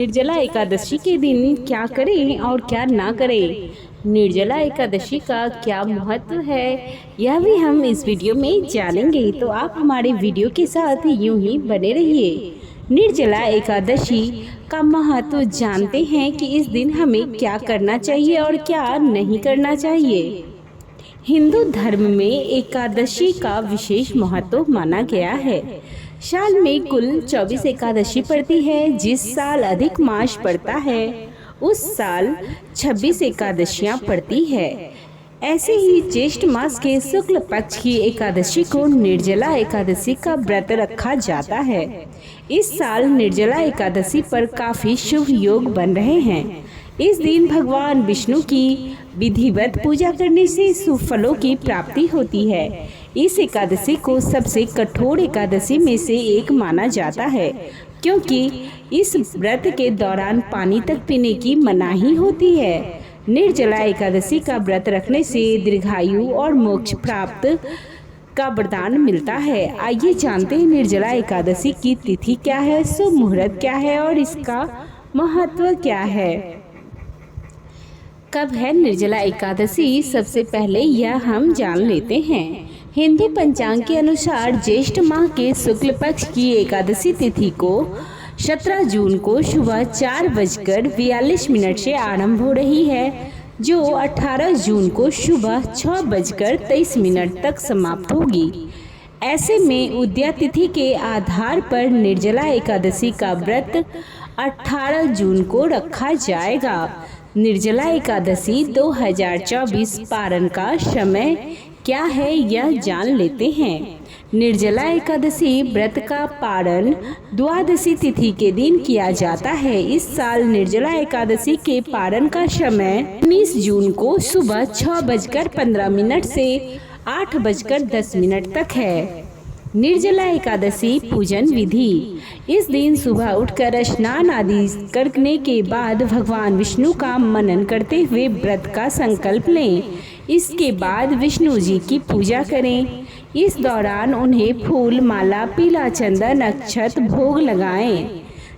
निर्जला एकादशी के दिन क्या करें और क्या ना करें। निर्जला एकादशी का क्या महत्व है, यह भी हम इस वीडियो में जानेंगे, तो आप हमारे वीडियो के साथ यूं ही बने रहिए। निर्जला एकादशी का महत्व जानते हैं कि इस दिन हमें क्या करना चाहिए और क्या नहीं करना चाहिए। हिंदू धर्म में एकादशी का विशेष महत्व माना गया है। साल में कुल 24 एकादशी पड़ती है। जिस साल अधिक मास पड़ता है उस साल 26 एकादशियां पड़ती है। ऐसे ही ज्येष्ठ मास के शुक्ल पक्ष की एकादशी को निर्जला एकादशी का व्रत रखा जाता है। इस साल निर्जला एकादशी पर काफी शुभ योग बन रहे हैं। इस दिन भगवान विष्णु की विधिवत पूजा करने से शुभ फलों की प्राप्ति होती है। इस एकादशी को सबसे कठोर एकादशी में से एक माना जाता है, क्योंकि इस व्रत के दौरान पानी तक पीने की मनाही होती है। निर्जला एकादशी का व्रत रखने से दीर्घायु और मोक्ष प्राप्त का वरदान मिलता है। आइए जानते हैं निर्जला एकादशी की तिथि क्या है, शुभ मुहूर्त क्या है और इसका महत्व क्या है। कब है निर्जला एकादशी, सबसे पहले यह हम जान लेते हैं। हिंदू पंचांग के अनुसार ज्येष्ठ माह के शुक्ल पक्ष की एकादशी तिथि को 17 जून को सुबह 4:42 से आरंभ हो रही है, जो 18 जून को सुबह 6:23 तक समाप्त होगी। ऐसे में उदया तिथि के आधार पर निर्जला एकादशी का व्रत 18 जून को रखा जाएगा। निर्जला एकादशी 2024 पारण का समय क्या है, यह जान लेते हैं। निर्जला एकादशी व्रत का पारण द्वादशी तिथि के दिन किया जाता है। इस साल निर्जला एकादशी के पारण का समय 19 जून को सुबह 6:15 से 8:10 तक है। निर्जला एकादशी पूजन विधि। इस दिन सुबह उठकर स्नान आदि करने के बाद भगवान विष्णु का मनन करते हुए व्रत का संकल्प लें। इसके बाद विष्णु जी की पूजा करें। इस दौरान उन्हें फूल माला, पीला चंदन, अक्षत भोग लगाएं।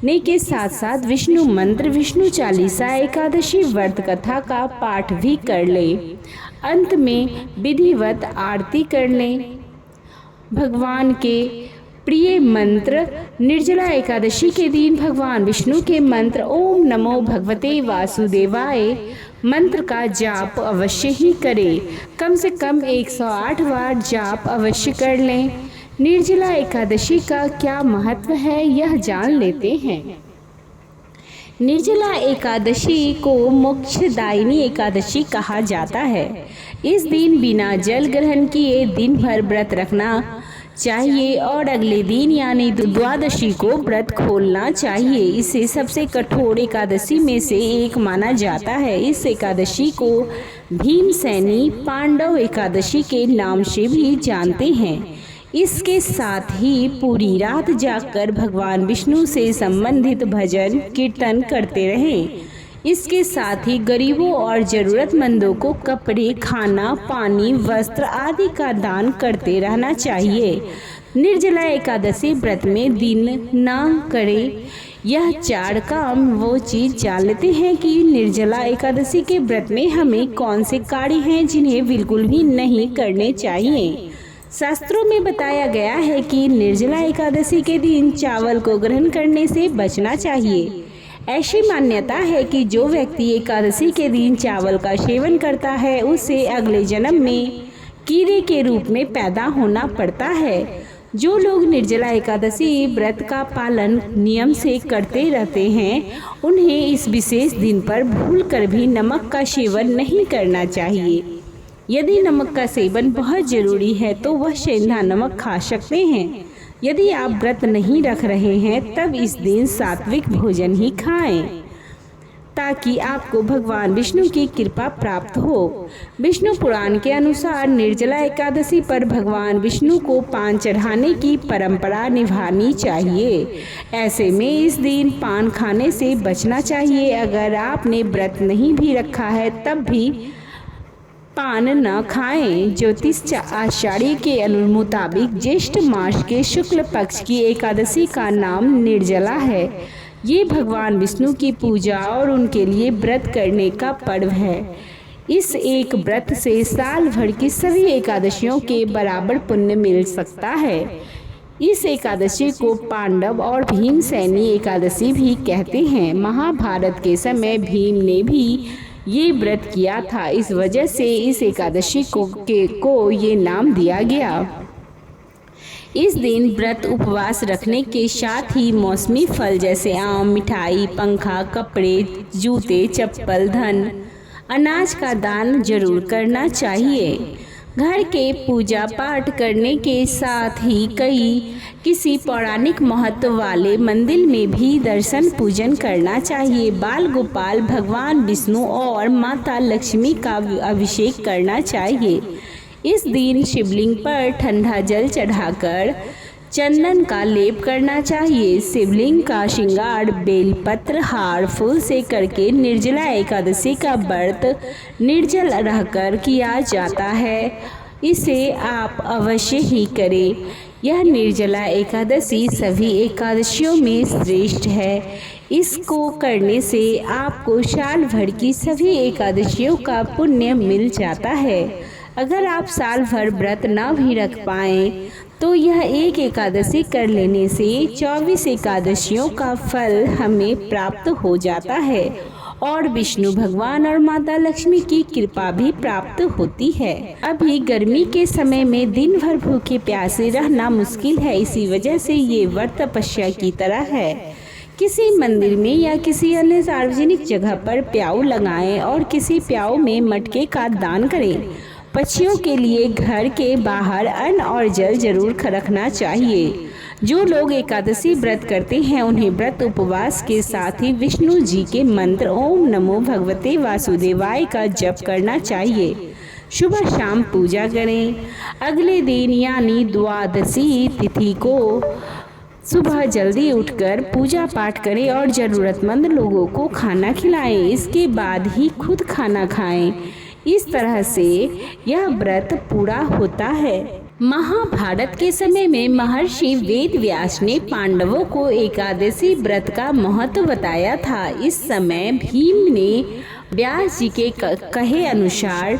ने के साथ साथ विष्णु मंत्र, विष्णु चालीसा, एकादशी व्रत कथा का पाठ भी कर लें। अंत में विधिवत आरती कर लें। भगवान के प्रिय मंत्र। निर्जला एकादशी के दिन भगवान विष्णु के मंत्र ओम नमो भगवते वासुदेवाय मंत्र का जाप अवश्य ही करें। कम से कम 108 बार जाप अवश्य कर लें। निर्जला एकादशी का क्या महत्व है, यह जान लेते हैं। निर्जला एकादशी को मोक्षदायिनी एकादशी कहा जाता है। इस दिन बिना जल ग्रहण किए दिन भर व्रत रखना चाहिए और अगले दिन यानी द्वादशी को व्रत खोलना चाहिए। इसे सबसे कठोर एकादशी में से एक माना जाता है। इस एकादशी को भीमसेनी पांडव एकादशी के नाम से भी जानते हैं। इसके साथ ही पूरी रात जागकर भगवान विष्णु से संबंधित भजन कीर्तन करते रहें। इसके साथ ही गरीबों और जरूरतमंदों को कपड़े, खाना, पानी, वस्त्र आदि का दान करते रहना चाहिए। निर्जला एकादशी व्रत में दिन ना करें, यह 4 काम वो चीज़ जान लेते हैं कि निर्जला एकादशी के व्रत में हमें कौन से कार्य हैं जिन्हें बिल्कुल भी नहीं करने चाहिए। शास्त्रों में बताया गया है कि निर्जला एकादशी के दिन चावल को ग्रहण करने से बचना चाहिए। ऐसी मान्यता है कि जो व्यक्ति एकादशी के दिन चावल का सेवन करता है उसे अगले जन्म में कीड़े के रूप में पैदा होना पड़ता है। जो लोग निर्जला एकादशी व्रत का पालन नियम से करते रहते हैं उन्हें इस विशेष दिन पर भूलकर भी नमक का सेवन नहीं करना चाहिए। यदि नमक का सेवन बहुत जरूरी है तो वह सेंधा नमक खा सकते हैं। यदि आप व्रत नहीं रख रहे हैं तब इस दिन सात्विक भोजन ही खाएं, ताकि आपको भगवान विष्णु की कृपा प्राप्त हो। विष्णु पुराण के अनुसार निर्जला एकादशी पर भगवान विष्णु को पान चढ़ाने की परंपरा निभानी चाहिए। ऐसे में इस दिन पान खाने से बचना चाहिए। अगर आपने व्रत नहीं भी रखा है तब भी पान न खाएं। ज्योतिष आचार्य के मुताबिक ज्येष्ठ मास के शुक्ल पक्ष की एकादशी का नाम निर्जला है। ये भगवान विष्णु की पूजा और उनके लिए व्रत करने का पर्व है। इस एक व्रत से साल भर की सभी एकादशियों के बराबर पुण्य मिल सकता है। इस एकादशी को पांडव और भीमसेनी एकादशी भी कहते हैं। महाभारत के समय भीम ने भी ये व्रत किया था, इस वजह से इस एकादशी को ये नाम दिया गया। इस दिन व्रत उपवास रखने के साथ ही मौसमी फल जैसे आम, मिठाई, पंखा, कपड़े, जूते, चप्पल, धन, अनाज का दान जरूर करना चाहिए। घर के पूजा पाठ करने के साथ ही किसी पौराणिक महत्व वाले मंदिर में भी दर्शन पूजन करना चाहिए। बाल गोपाल, भगवान विष्णु और माता लक्ष्मी का अभिषेक करना चाहिए। इस दिन शिवलिंग पर ठंडा जल चढ़ाकर चंदन का लेप करना चाहिए। शिवलिंग का श्रृंगार बेलपत्र, हार, फूल से करके निर्जला एकादशी का व्रत निर्जल रहकर किया जाता है। इसे आप अवश्य ही करें। यह निर्जला एकादशी सभी एकादशियों में श्रेष्ठ है। इसको करने से आपको साल भर की सभी एकादशियों का पुण्य मिल जाता है। अगर आप साल भर व्रत न भी रख पाएँ तो यह एक एकादशी कर लेने से 24 एकादशियों का फल हमें प्राप्त हो जाता है और विष्णु भगवान और माता लक्ष्मी की कृपा भी प्राप्त होती है। अभी गर्मी के समय में दिन भर भूखे प्यासे रहना मुश्किल है, इसी वजह से ये व्रत तपस्या की तरह है। किसी मंदिर में या किसी अन्य सार्वजनिक जगह पर प्याऊ लगाएं और किसी प्याऊ में मटके का दान करें। पक्षियों के लिए घर के बाहर अन्न और जल जरूर रखना चाहिए। जो लोग एकादशी व्रत करते हैं उन्हें व्रत उपवास के साथ ही विष्णु जी के मंत्र ओम नमो भगवते वासुदेवाय का जप करना चाहिए। सुबह शाम पूजा करें। अगले दिन यानी द्वादशी तिथि को सुबह जल्दी उठकर पूजा पाठ करें और ज़रूरतमंद लोगों को खाना खिलाएं। इसके बाद ही खुद खाना खाएं। इस तरह से यह व्रत पूरा होता है। महाभारत के समय में महर्षि वेद व्यास ने पांडवों को एकादशी व्रत का महत्व बताया था। इस समय भीम ने व्यास जी के कहे अनुसार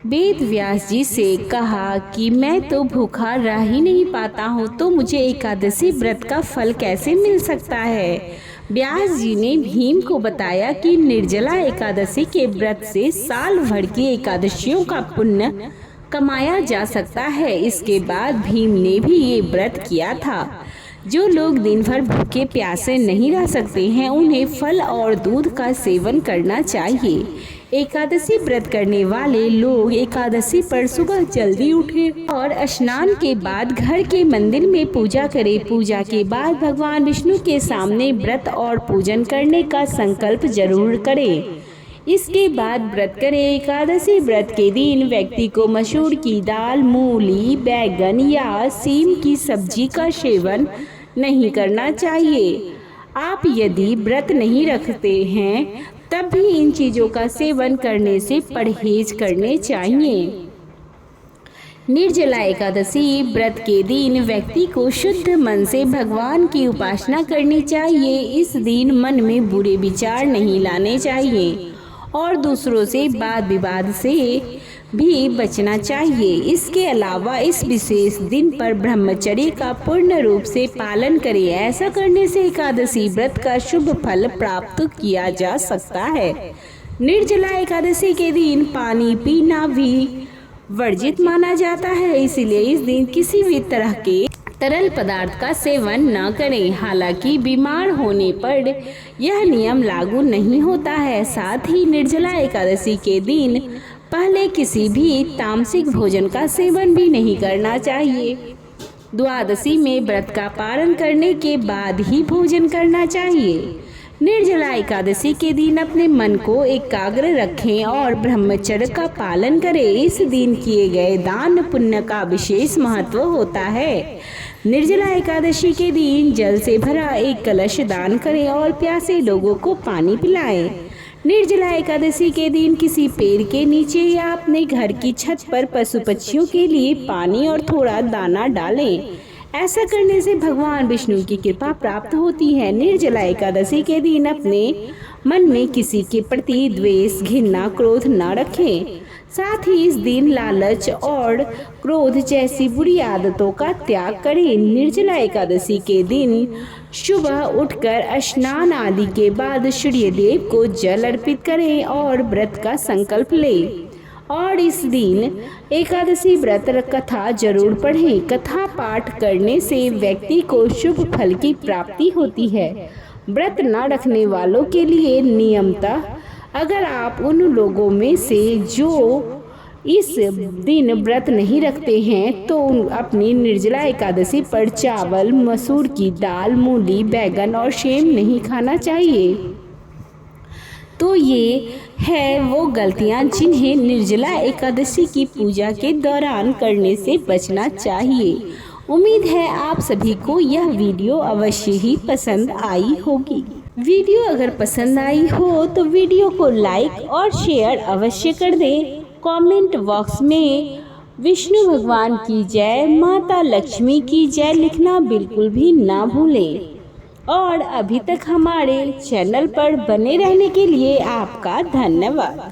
वेद व्यास जी से कहा कि मैं तो भूखा रह ही नहीं पाता हूँ, तो मुझे एकादशी व्रत का फल कैसे मिल सकता है। व्यास जी ने भीम को बताया कि निर्जला एकादशी के व्रत से साल भर की एकादशियों का पुण्य कमाया जा सकता है। इसके बाद भीम ने भी ये व्रत किया था। जो लोग दिन भर भूखे प्यासे नहीं रह सकते हैं उन्हें फल और दूध का सेवन करना चाहिए। एकादशी व्रत करने वाले लोग एकादशी पर सुबह जल्दी उठें और स्नान के बाद घर के मंदिर में पूजा करें। पूजा के बाद भगवान विष्णु के सामने व्रत और पूजन करने का संकल्प जरूर करें। इसके बाद व्रत करें। एकादशी व्रत के दिन व्यक्ति को मसूर की दाल, मूली, बैगन या सीम की सब्जी का सेवन नहीं करना चाहिए। आप यदि व्रत नहीं रखते हैं तब भी इन चीज़ों का सेवन करने से परहेज करने चाहिए। निर्जला एकादशी व्रत के दिन व्यक्ति को शुद्ध मन से भगवान की उपासना करनी चाहिए। इस दिन मन में बुरे विचार नहीं लाने चाहिए और दूसरों से वाद विवाद से भी बचना चाहिए। इसके अलावा इस विशेष दिन पर ब्रह्मचर्य का पूर्ण रूप से पालन करें। ऐसा करने से एकादशी व्रत का शुभ फल प्राप्त किया जा सकता है। निर्जला एकादशी के दिन पानी पीना भी वर्जित माना जाता है, इसलिए इस दिन किसी भी तरह के तरल पदार्थ का सेवन न करें। हालांकि बीमार होने पर यह नियम लागू नहीं होता है। साथ ही निर्जला एकादशी के दिन पहले किसी भी तामसिक भोजन का सेवन भी नहीं करना चाहिए। द्वादशी में व्रत का पालन करने के बाद ही भोजन करना चाहिए। निर्जला एकादशी के दिन अपने मन को एकाग्र रखें और ब्रह्मचर्य का पालन करें। इस दिन किए गए दान पुण्य का विशेष महत्व होता है। निर्जला एकादशी के दिन जल से भरा एक कलश दान करें और प्यासे लोगों को पानी पिलाएं। निर्जला एकादशी के दिन किसी पेड़ के नीचे या अपने घर की छत पर पशु पक्षियों के लिए पानी और थोड़ा दाना डालें। ऐसा करने से भगवान विष्णु की कृपा प्राप्त होती है। निर्जला एकादशी के दिन अपने मन में किसी के प्रति द्वेष, घृणा, क्रोध न रखें। साथ ही इस दिन लालच और क्रोध जैसी बुरी आदतों का त्याग करें। निर्जला एकादशी के दिन सुबह उठकर स्नान आदि के बाद सूर्य देव को जल अर्पित करें और व्रत का संकल्प लें। और इस दिन एकादशी व्रत कथा जरूर पढ़ें। कथा पाठ करने से व्यक्ति को शुभ फल की प्राप्ति होती है। व्रत न रखने वालों के लिए नियमतः अगर आप उन लोगों में से जो इस दिन व्रत नहीं रखते हैं तो अपनी निर्जला एकादशी पर चावल, मसूर की दाल, मूली, बैगन और सेम नहीं खाना चाहिए। तो ये है वो गलतियाँ जिन्हें निर्जला एकादशी की पूजा के दौरान करने से बचना चाहिए। उम्मीद है आप सभी को यह वीडियो अवश्य ही पसंद आई होगी। वीडियो अगर पसंद आई हो तो वीडियो को लाइक और शेयर अवश्य कर दें। कमेंट बॉक्स में विष्णु भगवान की जय, माता लक्ष्मी की जय लिखना बिल्कुल भी ना भूलें। और अभी तक हमारे चैनल पर बने रहने के लिए आपका धन्यवाद।